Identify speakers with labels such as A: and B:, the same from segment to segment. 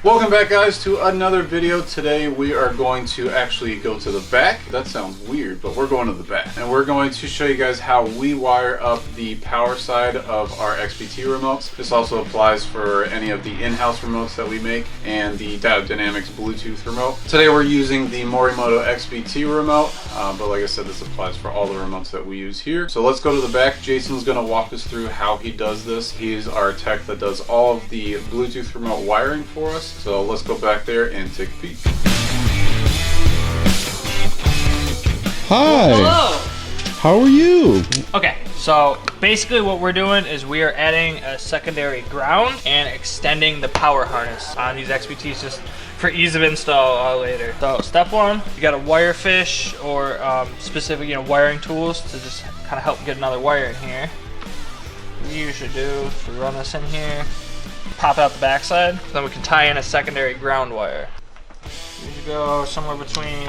A: Welcome back, guys, to another video. Today we are going to actually go to the back. That sounds weird, but we're going to the back. And we're going to show you guys how we wire up the power side of our XBT remotes. This also applies for any of the in-house remotes that we make and the Diode Dynamics Bluetooth remote. Today we're using the Morimoto XBT remote, but like I said, this applies for all the remotes that we use here. So let's go to the back. Jason's going to walk us through how he does this. He's our tech that does all of the Bluetooth remote wiring for us. So let's go back there and take a peek.
B: Hi.
C: Hello.
B: How are you?
C: Okay, so basically what we're doing is we are adding a secondary ground and extending the power harness on these XBTs just for ease of install later. So step one, you got a wire fish or specific wiring tools to just kind of help get another wire in here. We usually do is we run this in here, pop out the backside, then we can tie in a secondary ground wire. Usually go somewhere between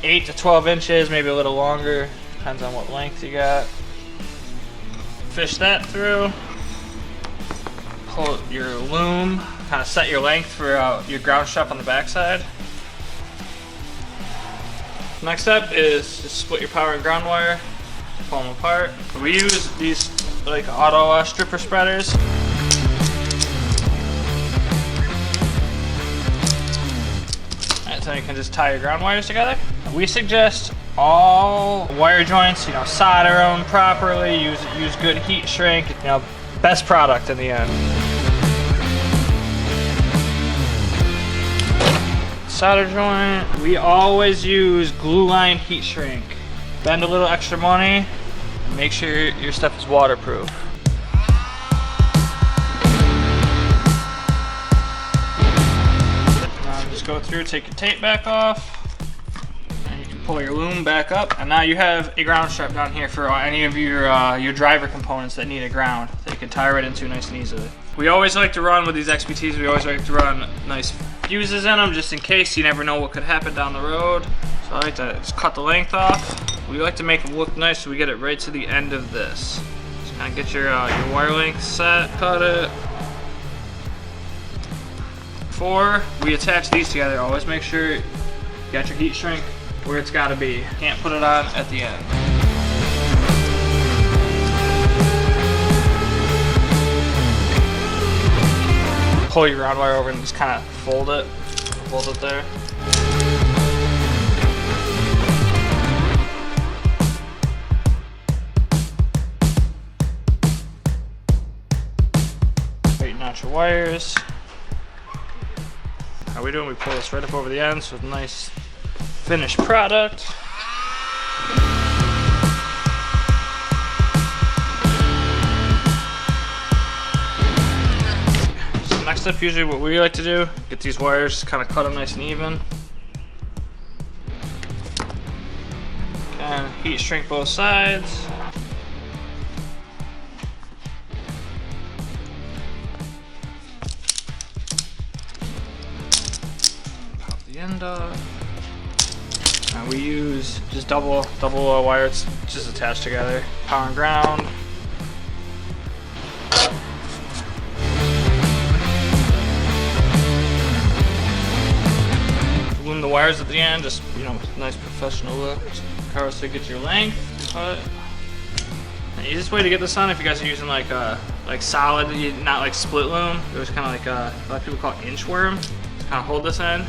C: 8 to 12 inches, maybe a little longer, depends on what length you got. Fish that through, pull your loom, kind of set your length for your ground strap on the backside. Next step is just split your power and ground wire, pull them apart. We use these like auto stripper spreaders. So you can just tie your ground wires together. We suggest all wire joints, solder them properly, use good heat shrink, best product in the end. Solder joint, we always use glue lined heat shrink. Spend a little extra money, and make sure your stuff is waterproof. Go through, take your tape back off, and you can pull your loom back up, and now you have a ground strap down here for any of your driver components that need a ground that you can tie right into nice and easily. We always like to run with these XBTs, we always like to run nice fuses in them just in case. You never know what could happen down the road. So I like to just cut the length off. We like to make them look nice, so we get it right to the end of this. Just kind of get your wire length set, cut it. Before we attach these together, always make sure you got your heat shrink where it's got to be. Can't put it on at the end. Pull your ground wire over and just kind of fold it there. Straighten out your wires. How we doing? We pull this right up over the end, so it's a nice finished product. So next up, usually what we like to do, get these wires, kind of cut them nice and even. And heat shrink both sides. End off. And we use just double wires just attached together. Power and ground. Loom the wires at the end, just nice professional look. Regardless to get your length. Cut. The easiest way to get this on, if you guys are using like solid, not like split loom, there's kind of like a lot of people call it inchworm. Just kind of hold this in.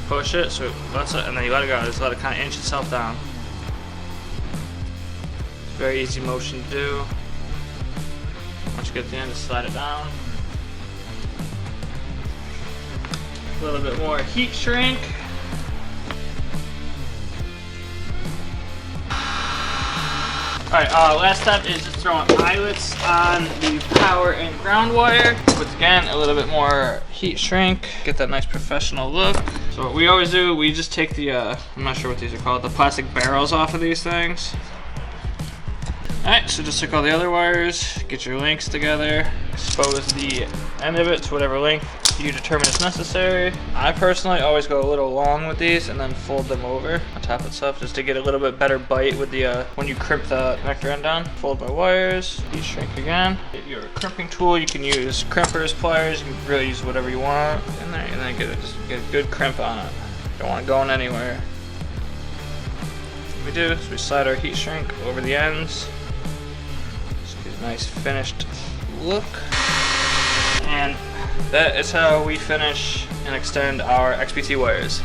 C: Push it, so that's it, and then you let it go. Just let it kind of inch itself down. It's a very easy motion to do. Once you get to the end, just slide it down. A little bit more heat shrink. Alright, last step is just throwing eyelets on the power and ground wire. With, again, a little bit more heat shrink. Get that nice professional look. So what we always do, we just take the, I'm not sure what these are called, the plastic barrels off of these things. Alright, so just take all the other wires, get your links together, expose the end of it to whatever length you determine is necessary. I personally always go a little long with these and then fold them over on top itself just to get a little bit better bite with the when you crimp the connector end down. Fold my wires, heat shrink again. Get your crimping tool, you can use crimpers, pliers, you can really use whatever you want in there, and then just get a good crimp on it. Don't want it going anywhere. What we do is we slide our heat shrink over the ends. Just get a nice finished look. And that is how we finish and extend our XBT wires.